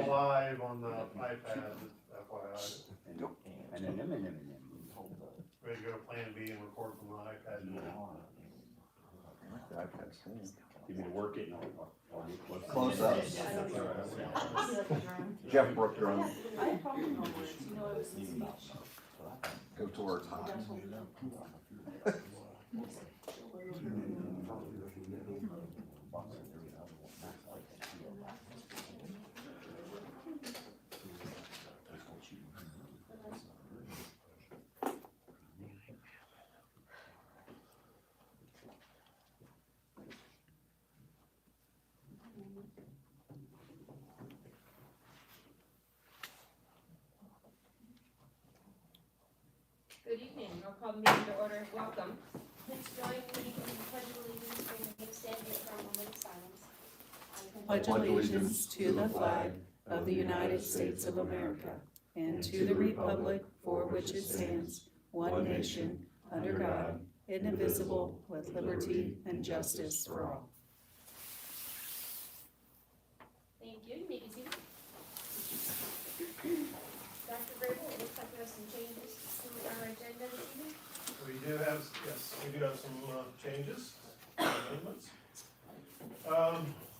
live on the iPad, FYI. Ready to go to plan B and record from the iPad. You mean to work it? Close ups. Jeff Brook, you're on. Go towards high. Good evening, I'll call the meeting to order, welcome. Please join me in the pledge of allegiance and the standing for a moment of silence. Pledge allegiance to the flag of the United States of America and to the republic for which it stands, one nation, under God, indivisible, with liberty and justice for all. Thank you, you may be seated. Dr. Grable, it looks like we have some changes to our agenda this evening. We do have, yes, we do have some changes, amendments.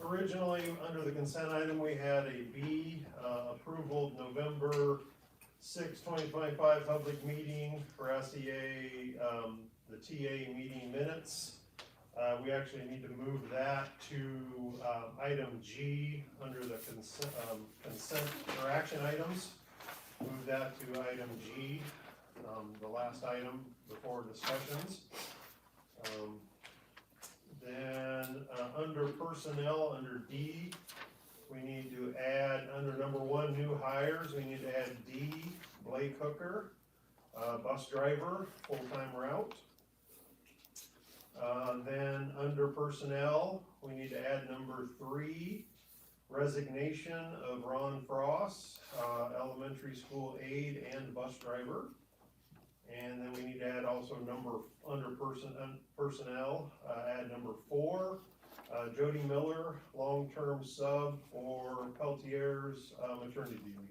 Originally, under the consent item, we had a B, approval of November 6, 2025 public meeting for SEA, the TA meeting minutes. We actually need to move that to item G under the consent or action items. Move that to item G, the last item before discussions. Then under personnel, under D, we need to add, under number 1, new hires, we need to add D, Blake Hooker, bus driver, full-time route. Then under personnel, we need to add number 3, resignation of Ron Frost, elementary school aide and bus driver. And then we need to add also under personnel, add number 4, Jody Miller, long-term sub for Peltier's maternity leave.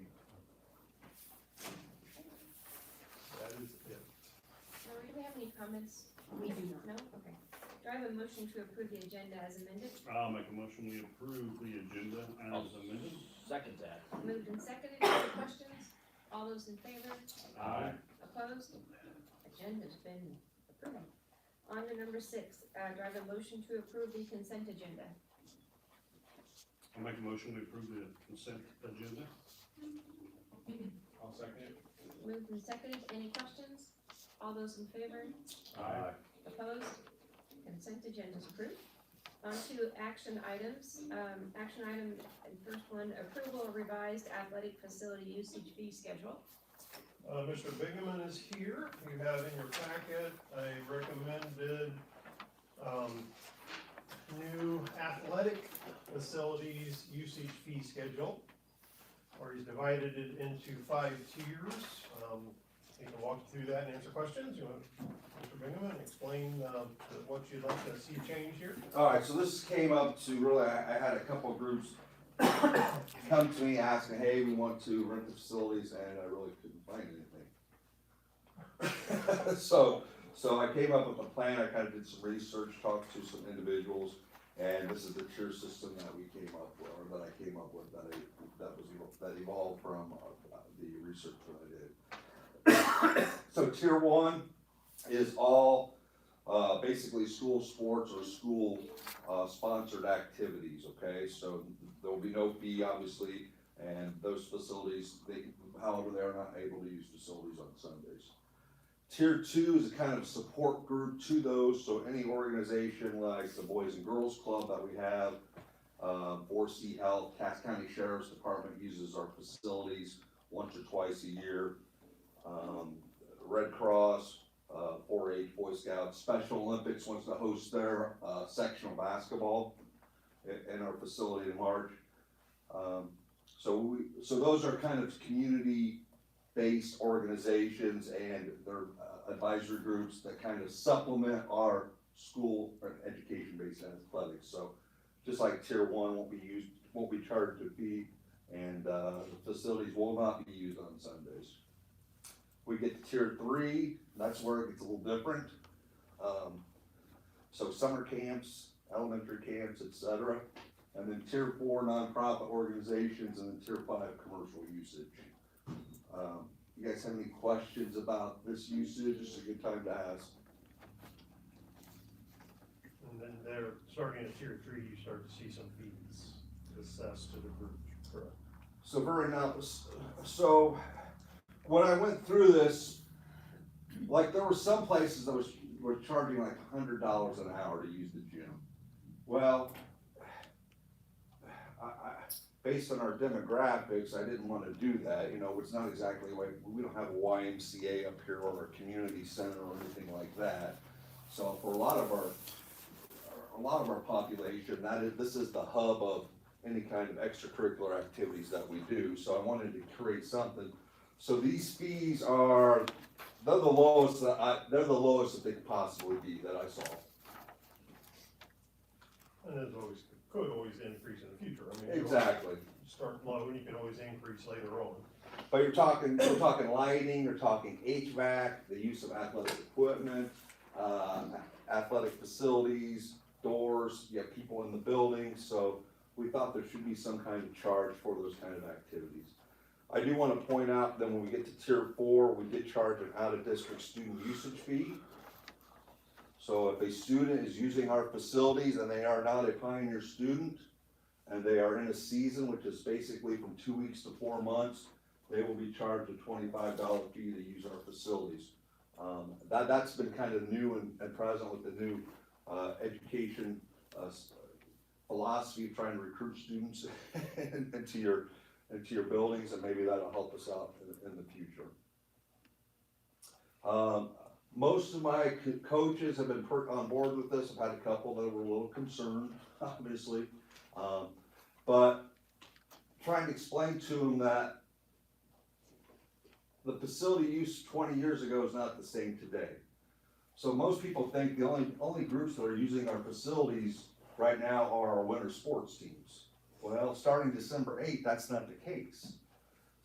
That is it. Lori, do we have any comments? We do not. No? Okay. Do I have a motion to approve the agenda as amended? I'll make a motion, we approve the agenda as amended. Second that. Moved and seconded, any questions? All those in favor? Aye. Opposed? Agenda's been approved. On to number 6, do I have a motion to approve the consent agenda? I'll make a motion, we approve the consent agenda. I'll second it. Moved and seconded, any questions? All those in favor? Aye. Opposed? Consent agenda is approved. On to action items. Action item, first one, approval of revised athletic facility usage fee schedule. Mr. Bingaman is here. You have in your packet a recommended new athletic facilities usage fee schedule, where he's divided it into 5 tiers. He can walk you through that and answer questions. You want Mr. Bingaman explain what you'd like to see change here? Alright, so this came up to really, I had a couple of groups come to me asking, hey, we want to rent the facilities, and I really couldn't find anything. So I came up with a plan, I kind of did some research, talked to some individuals, and this is the tier system that we came up with, or that I came up with, that evolved from the research that I did. So tier 1 is all basically school sports or school sponsored activities, okay? So there will be no fee, obviously, and those facilities, however, they're not able to use facilities on Sundays. Tier 2 is a kind of support group to those, so any organization like the Boys and Girls Club that we have, 4C Health, Cass County Sheriff's Department uses our facilities once or twice a year. Red Cross, 4-H, Boy Scouts, Special Olympics wants to host their sectional basketball in our facility in March. So those are kind of community-based organizations, and they're advisory groups that kind of supplement our school or education-based athletics. So just like tier 1 won't be charged a fee, and the facilities will not be used on Sundays. We get to tier 3, that's where it gets a little different. So summer camps, elementary camps, etc. And then tier 4 nonprofit organizations, and then tier 5 commercial usage. You guys have any questions about this usage? It's a good time to ask. And then they're starting at tier 3, you start to see some fees assessed to the group, correct? So so when I went through this, like there were some places that were charging like $100 an hour to use the gym. Well, based on our demographics, I didn't want to do that. You know, it's not exactly like, we don't have a YMCA up here or a community center or anything like that. So for a lot of our population, this is the hub of any kind of extracurricular activities that we do. So I wanted to create something. So these fees they're the lowest that they could possibly be that I saw. And there's could always increase in the future, I mean. Exactly. You start low and you can always increase later on. But we're talking lighting, you're talking HVAC, the use of athletic equipment, athletic facilities, doors, you have people in the building, so we thought there should be some kind of charge for those kind of activities. I do want to point out that when we get to tier 4, we did charge an out-of-district student usage fee. So if a student is using our facilities and they are not a Pioneer student, and they are in a season, which is basically from 2 weeks to 4 months, they will be charged a $25 fee to use our facilities. That's been kind of new and present with the new education philosophy of trying to recruit students into your buildings, and maybe that'll help us out in the future. Most of my coaches have been on board with this. I've had a couple that were a little concerned, obviously. But trying to explain to them that the facility use 20 years ago is not the same today. So most people think the only groups that are using our facilities right now are our winter sports teams. Well, starting December 8th, that's not the case.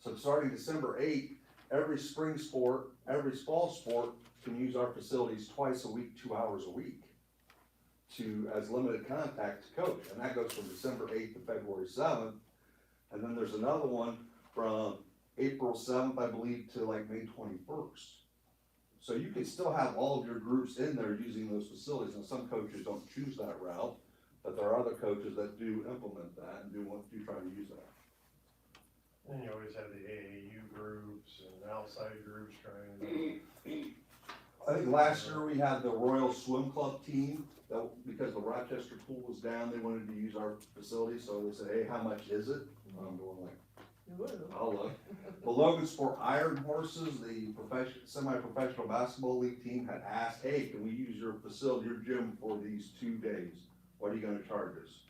So starting December 8th, every spring sport, every fall sport can use our facilities twice a week, 2 hours a week, as limited contact to coach. And that goes from December 8th to February 7th. And then there's another one from April 7th, I believe, to like May 21st. So you can still have all of your groups in there using those facilities. And some coaches don't choose that route, but there are other coaches that do implement that and do try to use that. And you always have the AAU groups and outside groups trying to. I think last year we had the Royal Swim Club team, because the Rochester pool was down, they wanted to use our facility, so they said, hey, how much is it? I'm going like, I'll look. The Logan Sport Iron Horses, the semi-professional basketball league team had asked, hey, can we use your facility, your gym for these 2 days? What are you gonna charge us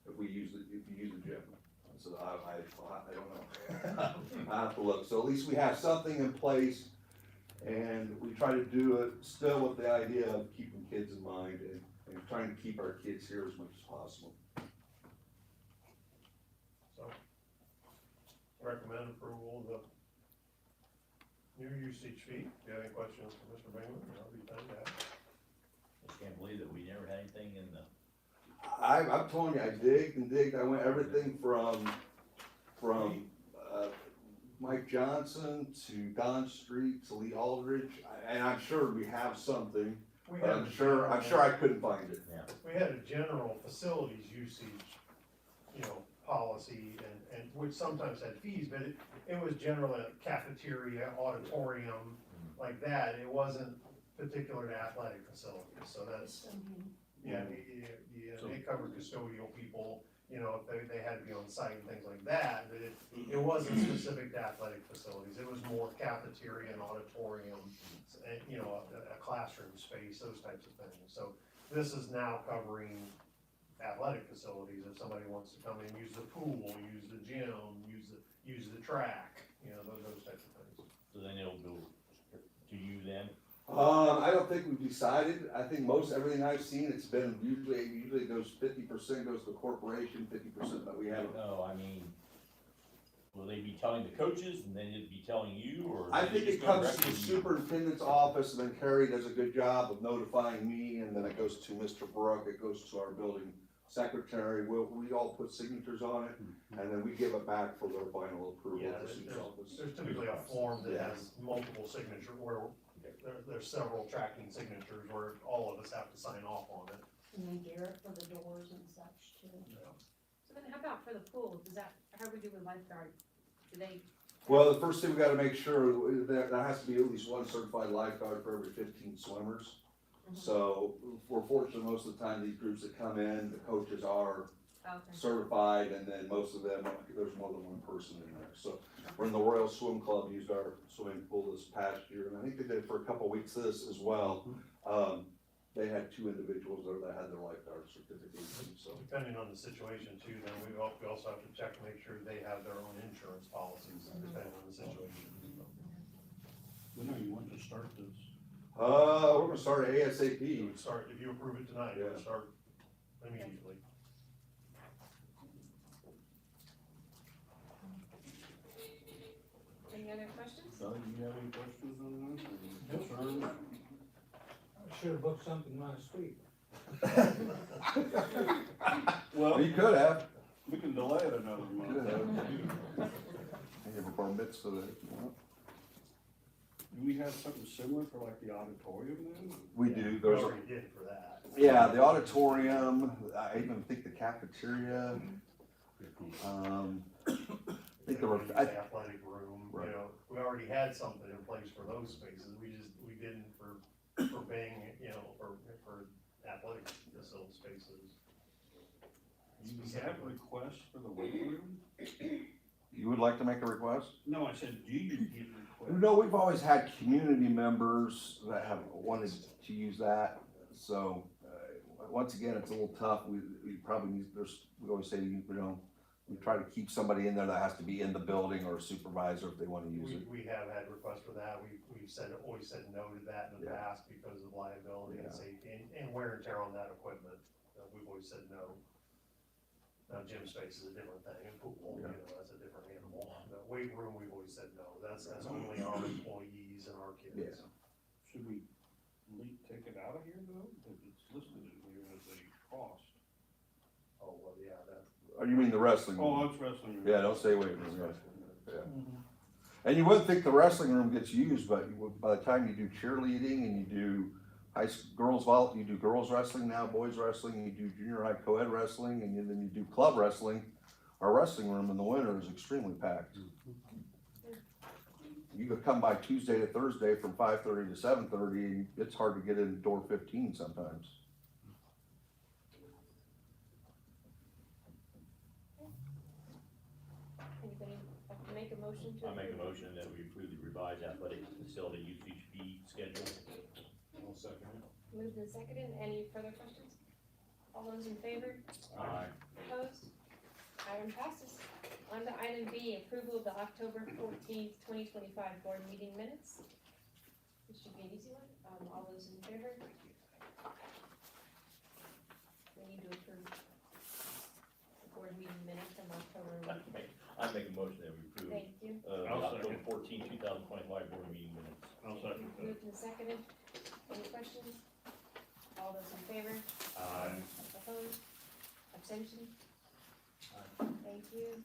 if you use the gym? I said, I don't know. I have to look. So at least we have something in place, and we try to do it still with the idea of keeping kids in mind and trying to keep our kids here as much as possible. So, recommend approval of the new usage fee. If you have any questions for Mr. Bingham, I'll be done that. Just can't believe that we never had anything in the, I'm telling you, I digged and digged. I went everything from Mike Johnson to Don Street to Lee Aldridge, and I'm sure we have something, but I'm sure I couldn't find it. We had a general facilities usage, policy and which sometimes had fees, but it was generally a cafeteria, auditorium, like that. It wasn't particular to athletic facilities, so that's, they covered custodial people, if they had to be on site and things like that, but it wasn't specific to athletic facilities. It was more cafeteria and auditorium, and, a classroom space, those types of things. So this is now covering athletic facilities. If somebody wants to come in, use the pool, use the gym, use the track, those types of things. so then it'll go to you then? I don't think we've decided. I think everything I've seen, it's been usually it goes 50% goes to the corporation, 50% that we have. No, I mean, be telling the coaches and then it'd be telling you, or? I is think just it going comes to directly the you? superintendent's office, and then Carrie does a good job of notifying me, and then it goes to Mr. Brook, it goes to our building secretary, we all put signatures on it, and then we give it back for their final approval Yeah, at the super's office. there's typically a form that Yeah. has multiple signatures, where there's several tracking signatures where all of us have to sign off on it. And then Garrett for the doors and such too. So then how about for the pool, does that, how do we do with lifeguard? Do they, Well, the first thing we gotta make sure, there has to be at least one certified lifeguard for every 15 swimmers. Mhm. So, we're fortunate most of the time, these groups that come in, the coaches are okay, certified, and then most of them, there's more than one person in there. So, we're in the Royal Swim Club, used our swimming pool this past year, and I think they did it for a couple weeks this as well. They had 2 individuals there that had their lifeguard certification, so. Depending on the situation too, then we also have to check to make sure they have their own insurance policies, depending on the situation. When are you wanting to start this? We're gonna start It ASAP. would start, if you approve it tonight, it would Yeah. start immediately. any other questions? Doug, you have any questions on this, or concerns? I should have booked something last week. Well, You could have. we can delay it another Could have. month. I have a bar mitzvah that, Do we have something similar for like the auditorium then? we do, We there's, already did for that. yeah, the auditorium, I even think the cafeteria, I think there were, The athletic room, Right. you know, we already had something in place for those spaces, we didn't for paying, you know, for athletic facility spaces. Do you have requests for the weight room? you would like to make a request? No, I said, do you get requests? No, we've always had community members that have wanted to use that, so, once again, it's a little tough, we probably need, we always say, you know, we try to keep somebody in there that has to be in the building or a supervisor if they wanna use it. We have had requests for that, we've always said no to that in the Yeah. past because of liability and Yeah. safety and wear and tear on that equipment. We've always said no. Now, gym space is a different thing, and pool, you Yeah. know, that's a different animal. The weight room, we've always said no, that's only our employees and our kids. Yeah. Should we take it out of here though? Because it's listed in here as a cost. Oh, well, yeah, that. Or you mean the wrestling Oh, room? it's wrestling. Yeah, don't say weight room, yeah. And you wouldn't think the wrestling room gets used, but by the time you do cheerleading and you do you do girls wrestling now, boys wrestling, you do junior high co-ed wrestling, and then you do club wrestling, our wrestling room in the winter is extremely packed. You could come by Tuesday to Thursday from 5:30 to 7:30, and it's hard to get in door 15 sometimes. Anybody like to make a motion to? I make a approve? motion that we approve the revised athletic facility usage fee schedule. I'll second it. Moved and seconded, any further questions? All those in favor, Aye. opposed? Item passes. On to item B, approval of the October 14th, 2025 board meeting minutes. This should be an easy one, all those in favor? We need to approve the board meeting minutes from October. I make a motion that we approve, Thank you. the I'll October second. 14, 2025 board meeting minutes. I'll second that. Moved and seconded, any questions? All those in favor? Aye. Opposed? Abstention? Thank you.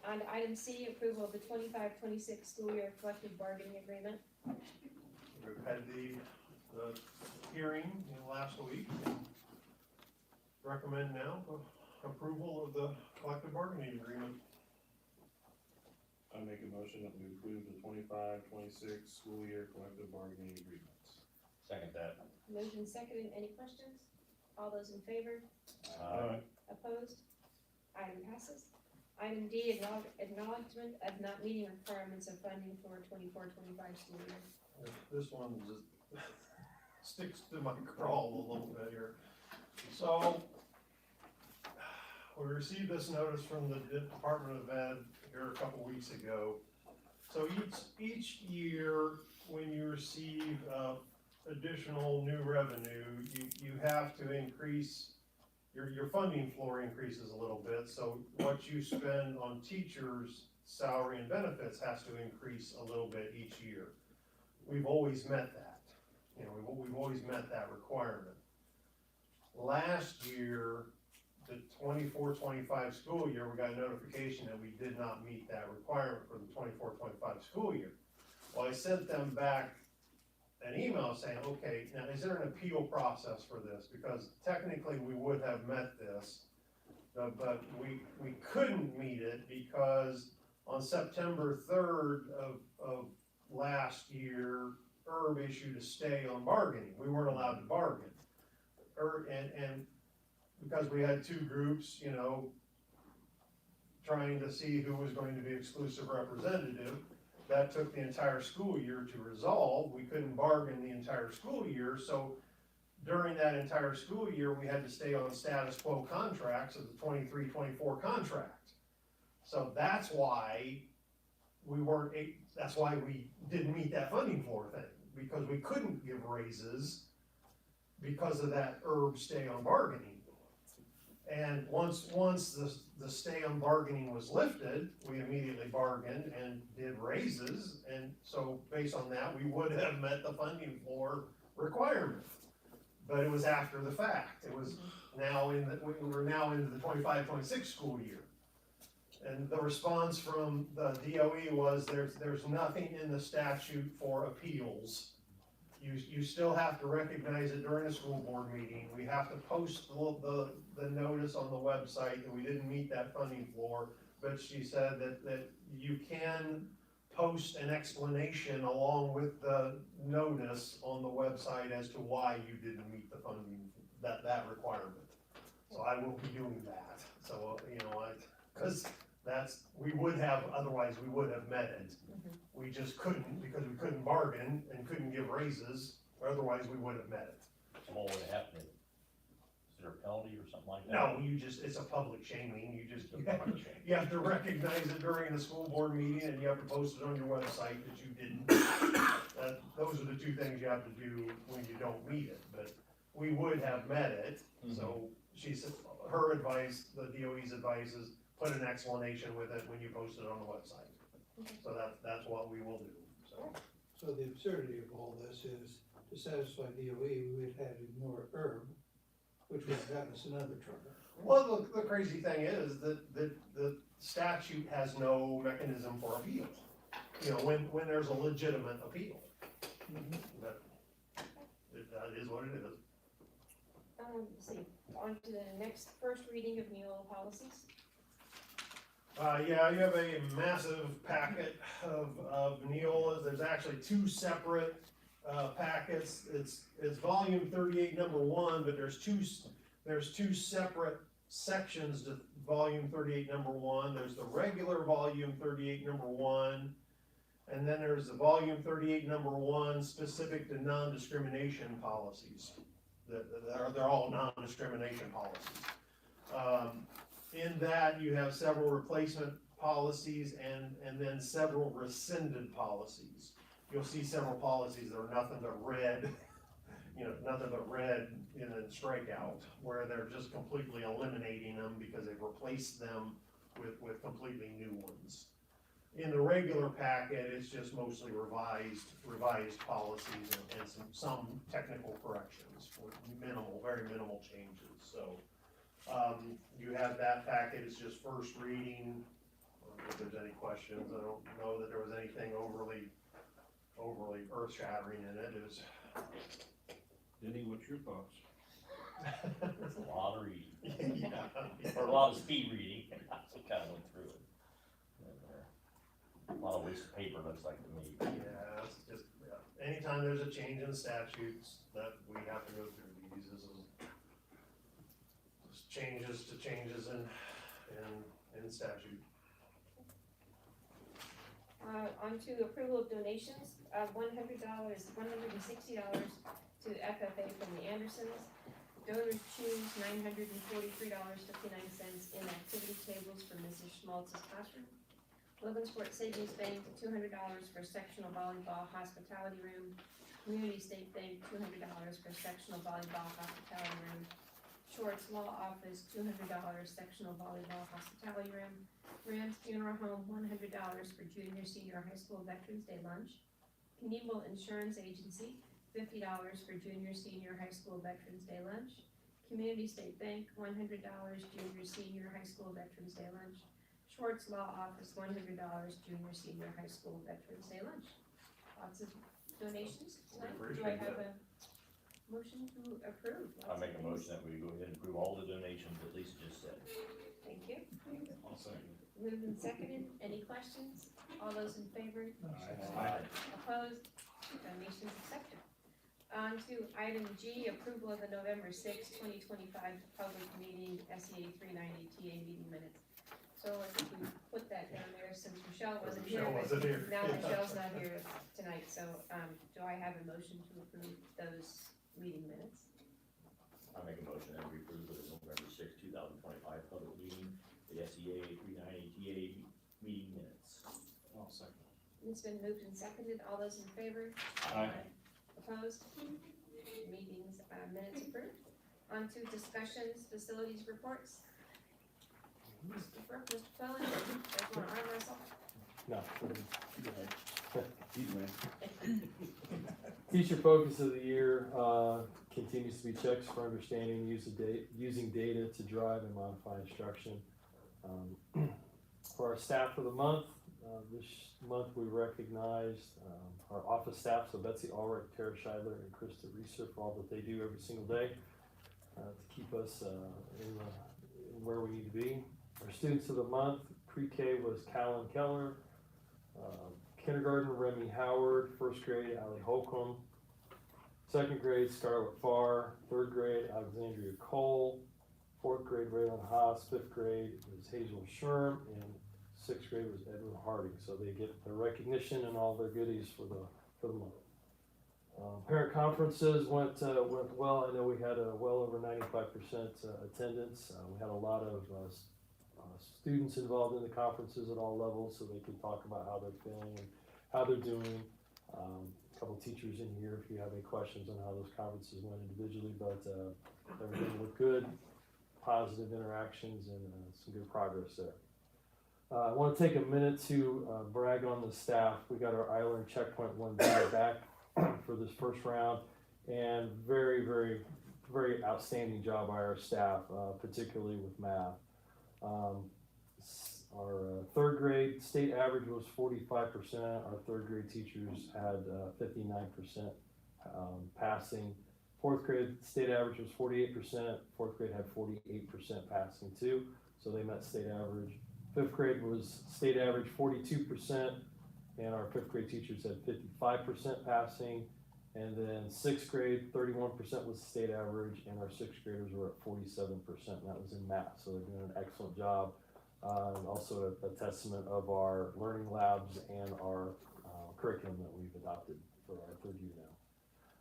On to item C, approval of the 25-26 school year collective bargaining agreement. We've had the hearing last week. Recommend now approval of the collective bargaining agreement. I make a motion that we approve the 25-26 school year collective bargaining agreements. Second that. Moved and seconded, any questions? All those in favor? Aye. Opposed? Item passes. Item D, acknowledgement of not meeting requirements of funding for 24-25 school year. This one just sticks to my crawl a little bit here. So, we received this notice from the Department of Ed here a couple weeks ago. So each year, when you receive, additional new revenue, you have to increase, your funding floor increases a little bit, so what you spend on teachers' salary and benefits has to increase a little bit each year. We've always met that, you know, we've always met that requirement. Last year, the 24-25 school year, we got a notification that we did not meet that requirement for the 24-25 school year. Well, I sent them back an email saying, okay, now is there an appeal process for this? Because technically we would have met this, but we couldn't meet it because on September 3rd of last year, Herb issued a stay on bargaining. We weren't allowed to bargain. And because we had two groups, you know, trying to see who was going to be exclusive representative, that took the entire school year to resolve. We couldn't bargain the entire school year, so during that entire school year, we had to stay on status quo contracts of the 23-24 contract. So that's why we weren't, that's why we didn't meet that funding floor thing, because we couldn't give raises because of that Herb stay on bargaining. And once the stay on bargaining was lifted, we immediately bargained and did raises, and so based on that, we would have met the funding floor requirement. But it was after the fact, it was now we were now into the 25-26 school year. And the response from the DOE was there's nothing in the statute for appeals. You still have to recognize it during a school board meeting. We have to post the notice on the website that we didn't meet that funding floor. But she said that you can post an explanation along with the notice on the website as to why you didn't meet the funding, that requirement. So I will be doing that. So, you know, cause we would have, otherwise we would have met it. We just couldn't because we couldn't bargain and couldn't give raises, or otherwise we would have met it. So what would happen? Is there a penalty or something like that? No, it's a public shaming, you have to recognize it during the school board meeting and you have to post it on your website that you didn't. Those are the two things you have to do when you don't meet it, but we would have met it. So she said, her advice, the DOE's advice is put an explanation with it when you post it on the website. So that's what we will do, so. So the absurdity of all this is, to satisfy DOE, we would have to ignore Herb, which would have gotten us another trouble. Well, the crazy thing is that the statute has no mechanism for appeal. You know, when there's a legitimate appeal. But that is what it is. Let's see, on to the next first reading of Neola policies. Yeah, you have a massive packet of Neolas. There's actually two separate packets. It's volume 38, number 1, but there's two separate sections to volume 38, number 1. There's the regular volume 38, number 1, and then there's the volume 38, number 1, specific to non-discrimination policies. They're all non-discrimination policies. In that, you have several replacement policies and then several rescinded policies. You'll see several policies that are nothing but red, you know, nothing but red and then strikeout, where they're just completely eliminating them because they've replaced them with completely new ones. In the regular packet, it's just mostly revised policies and some technical corrections with very minimal changes, so. You have that packet, it's just first reading. If there's any questions, I don't know that there was anything overly earth-shattering in it. It was. Denny, what's your thoughts? It's a lot of reading, Yeah. or a lot of speed reading, I kind of went through it. And, a lot of waste of paper, looks like to me. Yeah, it's just, anytime there's a change in statutes that we have to go through these, this is changes to changes in statute. On to approval of donations of $160 to FFA from the Andersons. Donors choose $943.59 in activity tables for Mrs. Schmaltz's classroom. Logansport Savings Bank, $200 for sectional volleyball hospitality room. Community State Bank, $200 for sectional volleyball hospitality room. Schwartz Law Office, $200, sectional volleyball hospitality room. Rams Funeral Home, $100 for junior, senior high school Veterans Day lunch. Knievel Insurance Agency, $50 for junior, senior high school Veterans Day lunch. Community State Bank, $100, junior, senior high school Veterans Day lunch. Schwartz Law Office, $100, junior, senior high school Veterans Day lunch. Lots of donations tonight. Do I have a motion to approve? I Lots of make a things. motion that we go ahead and approve all the donations that Lisa just said. Thank you. I'll second. Moved and seconded. Any questions? All those in favor? Aye. Opposed? Donations accepted. On to item G, approval of the November sixth, 2025 public meeting, SEA 390 TA meeting minutes. So I think we put that down there since Michelle wasn't here. Michelle but wasn't here. Now Michelle's not here tonight, so, do I have a motion to approve those meeting minutes? I make a motion that we approve the November sixth, 2025 public meeting, the SEA 390 TA meeting minutes. I'll second. It's been moved and seconded. All those in favor? Aye. Opposed? Meetings, minutes approved. On to discussions, facilities reports. Mr. Quillen, guys wanna arm wrestle? No. He's man. Teacher focus of the year continues to be checks for understanding using data to drive and modify instruction. For our staff of the month, this month we recognized our office staff, so Betsy Ulrich, Tara Scheidler, and Krista Reeser for all that they do every single day to keep us in where we need to be. Our students of the month, pre-K was Callan Keller, kindergarten Remy Howard, first grade Allie Holcomb, second grade Scarlett Farr, third grade Alexandria Cole, fourth grade Raylan Haas, fifth grade was Hazel Sherm, and sixth grade was Edwin Harding. So they get their recognition and all their goodies for the month. Parent conferences went well. I know we had well over 95% attendance. We had a lot of students involved in the conferences at all levels, so they could talk about how they're feeling and how they're doing. A couple teachers in here if you have any questions on how those conferences went individually, but everything looked good, positive interactions, and some good progress there. I want to take a minute to brag on the staff. We got our iLearn Checkpoint 1 data back for this first round, and very, very, very outstanding job by our staff, particularly with math. Our third grade state average was 45%. Our third grade teachers had 59% passing. Fourth grade state average was 48%. Fourth grade had 48% passing too, so they met state average. Fifth grade was state average 42%, and our fifth grade teachers had 55% passing. And then sixth grade, 31% was state average, and our sixth graders were at 47%, and that was in math, so they're doing an excellent job. And also a testament of our learning labs and our curriculum that we've adopted for our third year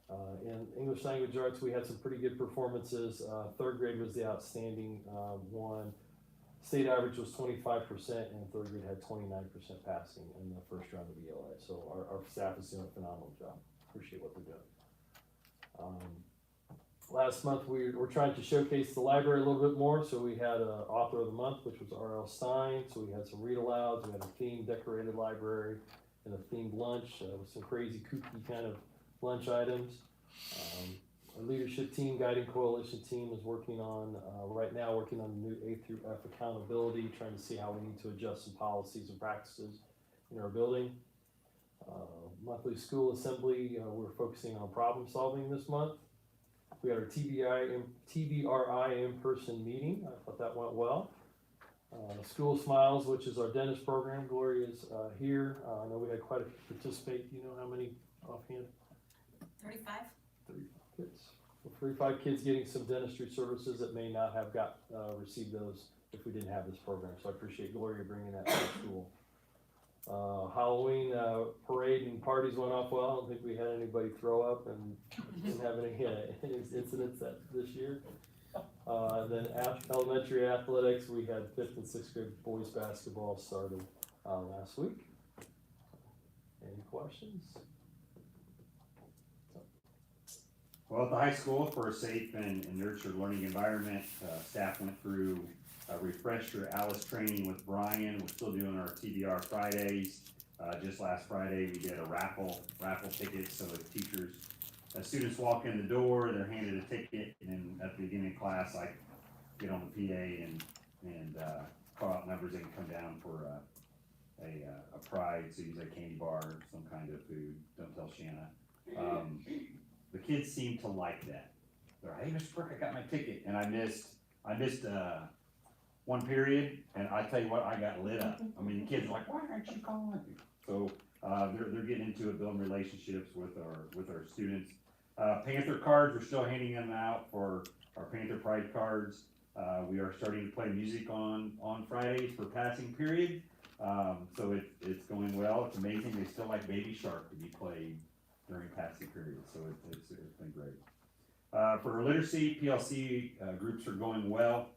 now. In English language arts, we had some pretty good performances. Third grade was the outstanding one. State average was 25%, and third grade had 29% passing in the first round of ELA. So our staff is doing a phenomenal job. Appreciate what they're doing. Last month we were trying to showcase the library a little bit more, so we had an author of the month, which was R.L. Stein. So we had some read alouds, we had a themed decorated library, and a themed lunch with some crazy kooky kind of lunch items. Our leadership team, guiding coalition team, is working on working on the new A through F accountability, trying to see how we need to adjust some policies and practices in our building. Monthly school assembly, we're focusing on problem solving this month. We had our TBRI in-person meeting. I thought that went well. School Smiles, which is our dentist program. Gloria's here. I know we had quite a few participate. Do you know how many offhand? 35. 35 kids. Well, 35 kids getting some dentistry services that may not have received those if we didn't have this program. So I appreciate Gloria bringing that to the school. Halloween parade and parties went off well. I don't think we had anybody throw up and didn't have any incidents this year. Then elementary athletics, we had 5th and 6th grade boys basketball started last week. Any questions? Well, at the high school, for a safe and nurtured learning environment, staff went through a refresher Alice training with Brian. We're still doing our TBR Fridays. Just last Friday, we did a raffle ticket, so if teachers, as students walk in the door, they're handed a ticket, and then at the beginning of class, I get on the PA and call out numbers and come down for a prize, so usually a candy bar, some kind of food, don't tell Shanna. The kids seem to like that. They're like, hey, Mr. Burke, I got my ticket, and I missed one period, and I tell you what, I got lit up. I mean, the kids are like, why aren't you calling me? So, they're getting into it, building relationships with our students. Panther cards, we're still handing them out for our Panther Pride cards. We are starting to play music on Fridays for passing period. So it's going well. It's amazing. They still like Baby Shark to be played during passing period, so it's been great. For literacy, PLC groups are going well.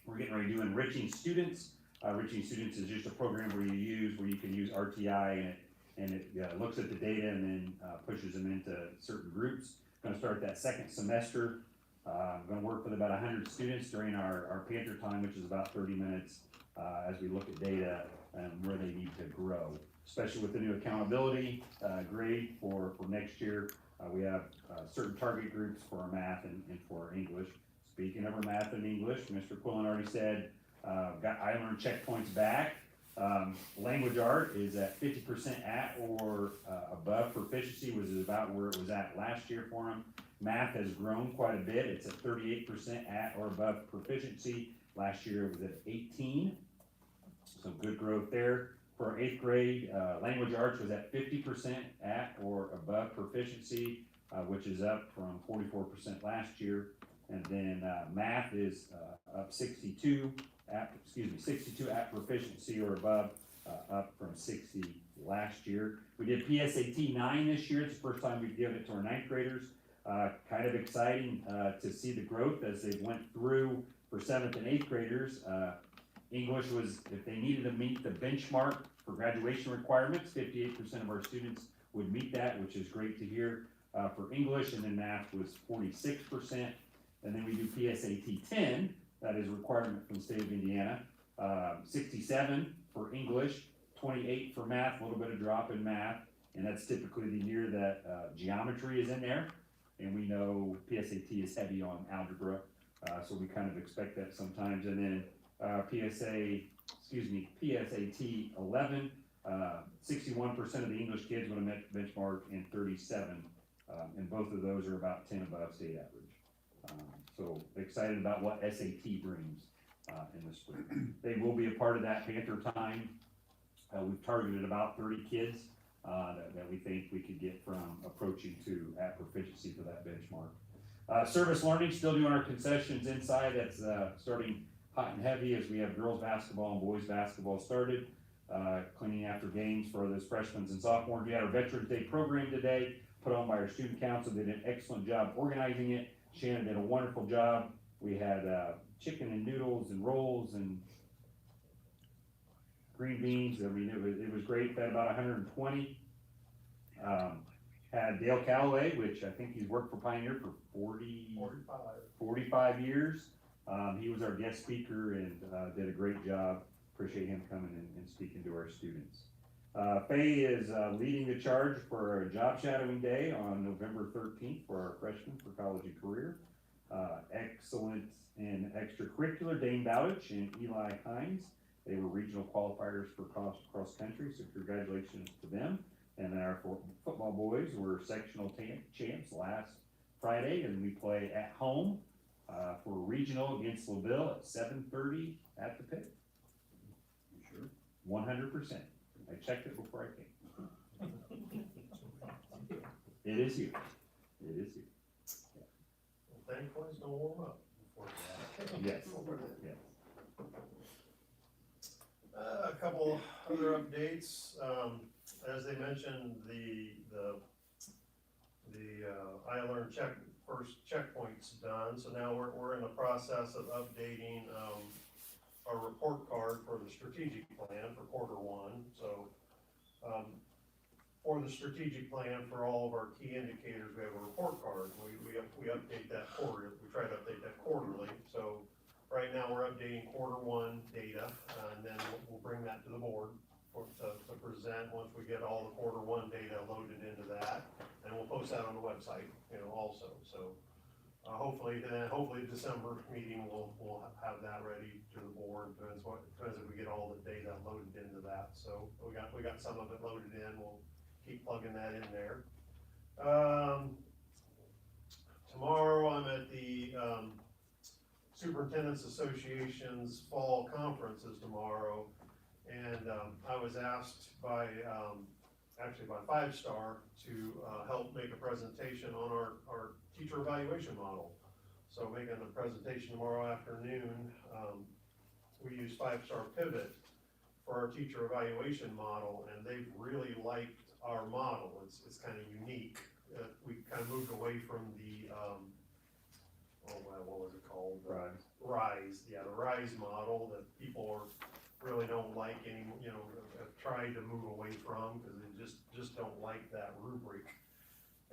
We're getting ready to do Enriching Students. Enriching Students is just a program where you can use RTI and it looks at the data and then pushes them into certain groups. Going to start that second semester. I'm going to work with about 100 students during our Panther time, which is about 30 minutes, as we look at data and where they need to grow, especially with the new accountability grade for next year. We have certain target groups for our math and for English. Speaking of our math and English, Mr. Quillen already said, I learned checkpoints back. Language art is at 50% at or above proficiency, which is about where it was at last year for him. Math has grown quite a bit. It's at 38% at or above proficiency. Last year it was at 18. So good growth there. For our 8th grade, language arts was at 50% at or above proficiency, which is up from 44% last year. And then math is up 62 at proficiency or above, up from 60 last year. We did PSAT 9 this year. It's the first time we've given it to our 9th graders. Kind of exciting to see the growth as they went through for 7th and 8th graders. English was, if they needed to meet the benchmark for graduation requirements, 58% of our students would meet that, which is great to hear for English, and then math was 46%. And then we do PSAT 10, that is a requirement from the state of Indiana, 67 for English, 28 for math, a little bit of drop in math, and that's typically the year that geometry is in there. And we know PSAT is heavy on algebra, so we kind of expect that sometimes. And then PSAT 11, 61% of the English kids would have met benchmark, and 37, and both of those are about 10 above state average. So excited about what SAT brings in the spring. They will be a part of that Panther time. We've targeted about 30 kids that we think we could get from approaching to at proficiency for that benchmark. Service learning, still doing our concessions inside. That's starting hot and heavy as we have girls basketball and boys basketball started. Cleaning after games for those freshmen and sophomores. We had our Veterans Day program today, put on by our student council. They did an excellent job organizing it. Shannon did a wonderful job. We had chicken and noodles and rolls and green beans. I mean, it was great. Fed about 120. Had Dale Calloway, which I think he's worked for Pioneer for 45 years. He was our guest speaker and did a great job. Appreciate him coming and speaking to our students. Faye is leading the charge for our job shadowing day on November 13th for our freshmen for college and career. Excellent in extracurricular, Dane Bowditch and Eli Hines. They were regional qualifiers for cross country, so congratulations to them. And then our football boys were sectional champs last Friday, and we play at home for regional against LaVille at 7:30 at the pit. You sure? 100%. I checked it before I came. It is here. It is here. Thankfully, it's gonna warm up before that. Yes. Yes. A couple other updates. As they mentioned, the I-Learn first checkpoint's done, so now we're in the process of updating our report card for the strategic plan for quarter one. So for the strategic plan for all of our key indicators, we have a report card. We update that quarterly, we try to update that quarterly. So right now, we're updating Q1 data, and then we'll bring that to the board to present once we get all the Q1 data loaded into that. And we'll post that on the website, also. So hopefully December meeting, we'll have that ready to the board. Depends if we get all the data loaded into that. So we got some of it loaded in. We'll keep plugging that in there. Tomorrow I'm at the Superintendent's Association's fall conferences tomorrow, and I was asked by Five Star to help make a presentation on our teacher evaluation model. So making a presentation tomorrow afternoon, we use Five Star Pivot for our teacher evaluation model, and they've really liked our model. It's kind of unique. We kind of moved away from the what was it called? RISE. Yeah, the RISE model that people really don't like anymore, have tried to move away from because they just don't like that rubric.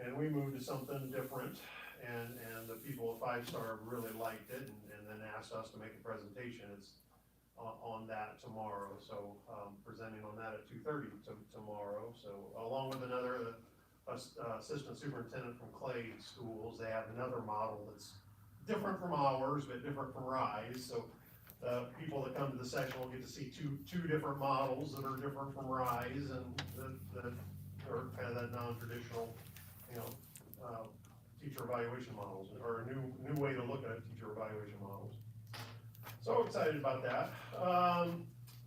And we moved to something different, and the people at Five Star really liked it, and then asked us to make a presentation. It's on that tomorrow, so presenting on that at 2:30 tomorrow. So along with another assistant superintendent from Clay Schools, they have another model that's different from ours, but different from RISE. So people that come to the session will get to see two different models that are different from RISE, and that are kind of that non-traditional, teacher evaluation models, or a new way to look at teacher evaluation models. So excited about that.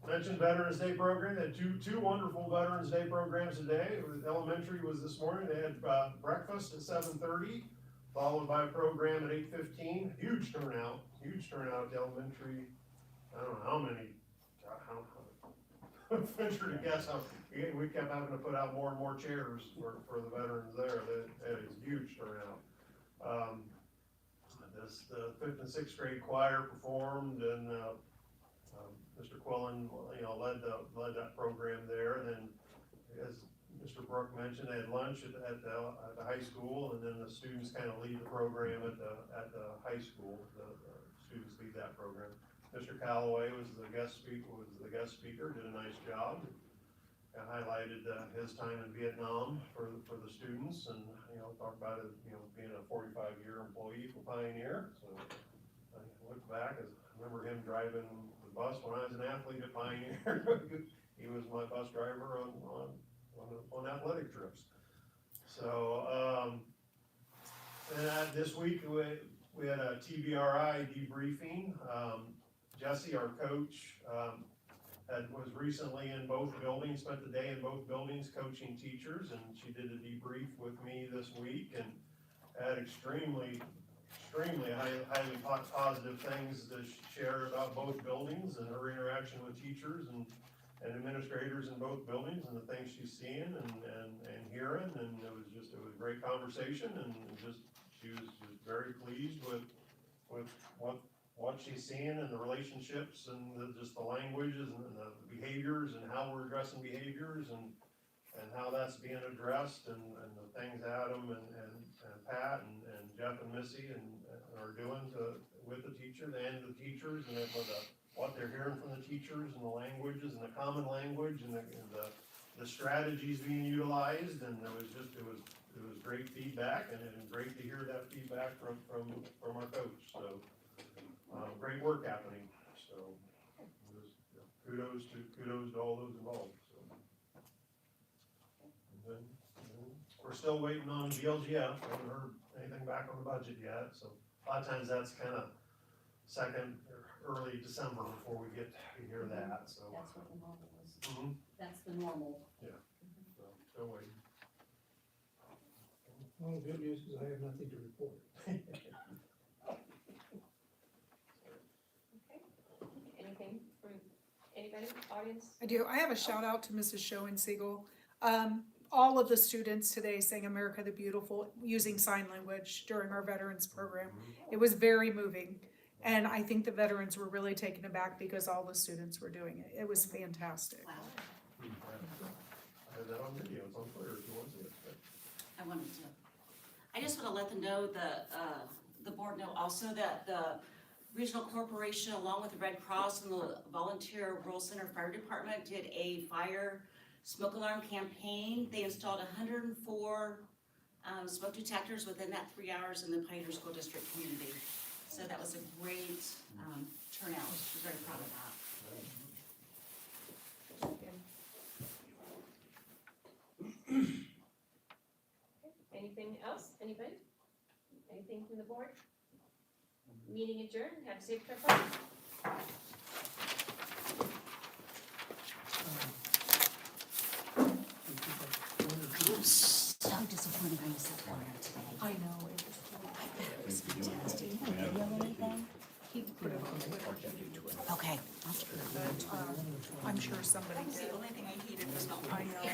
Mentioned Veterans Day program. They had two wonderful Veterans Day programs today. Elementary was this morning. They had breakfast at 7:30. Followed by a program at 8:15. Huge turnout at the elementary. I don't know how many, venture to guess how, we kept having to put out more and more chairs for the veterans there. That is huge turnout. The 5th and 6th grade choir performed, and Mr. Quillen, led that program there. And then, as Mr. Brook mentioned, they had lunch at the high school, and then the students kind of lead the program at the high school. The students lead that program. Mr. Calloway was the guest speaker, did a nice job. And highlighted his time in Vietnam for the students, and talked about it, being a 45-year employee for Pioneer. So I look back, I remember him driving the bus when I was an athlete at Pioneer. He was my bus driver on athletic trips. So and this week we had a TBRI debriefing. Jesse, our coach, was recently in both buildings, spent the day in both buildings coaching teachers, and she did a debrief with me this week, and had extremely highly positive things to share about both buildings and her interaction with teachers and administrators in both buildings, and the things she's seeing and hearing. And it was a great conversation, and she was just very pleased with what she's seeing, and the relationships, and the languages, and the behaviors, and how we're addressing behaviors, and how that's being addressed, and the things Adam and Pat and Jeff and Missy are doing with the teachers and the teachers, and what they're hearing from the teachers, and the languages, and the common language, and the strategies being utilized. And it was great feedback, and great to hear that feedback from our coach. So great work happening. So kudos to all those involved. So. And then we're still waiting on GLGF. We haven't heard anything back on the budget yet. So a lot of times that's kind of second or early December before we get to hear that. So That's what the normal is. Mhm. That's the normal. So still waiting. Well, the good news is I have nothing to report. Anything from anybody, audience? I do. I have a shout out to Mrs. Schoen-Siegel. All of the students today sang America the Beautiful using sign language during our veterans program. It was very moving. And I think the veterans were really taken aback because all the students were doing it. It was fantastic. I had that on video. It's on Twitter. I just wanna let them know, the board know also that the Regional Corporation, along with the Red Cross and the Volunteer Rural Center Fire Department, did a fire smoke alarm campaign. They installed 104 smoke detectors within that 3 hours in the Pioneer School District community. So that was a great turnout. We're very proud of that. Anything else, anybody? Anything from the board? Meeting adjourned, have a safe trip home. So disappointed I missed that corner today. I know, it was Fantastic. he put it on Twitter. Okay. I'm sure somebody The did. only thing I hated was not. I know.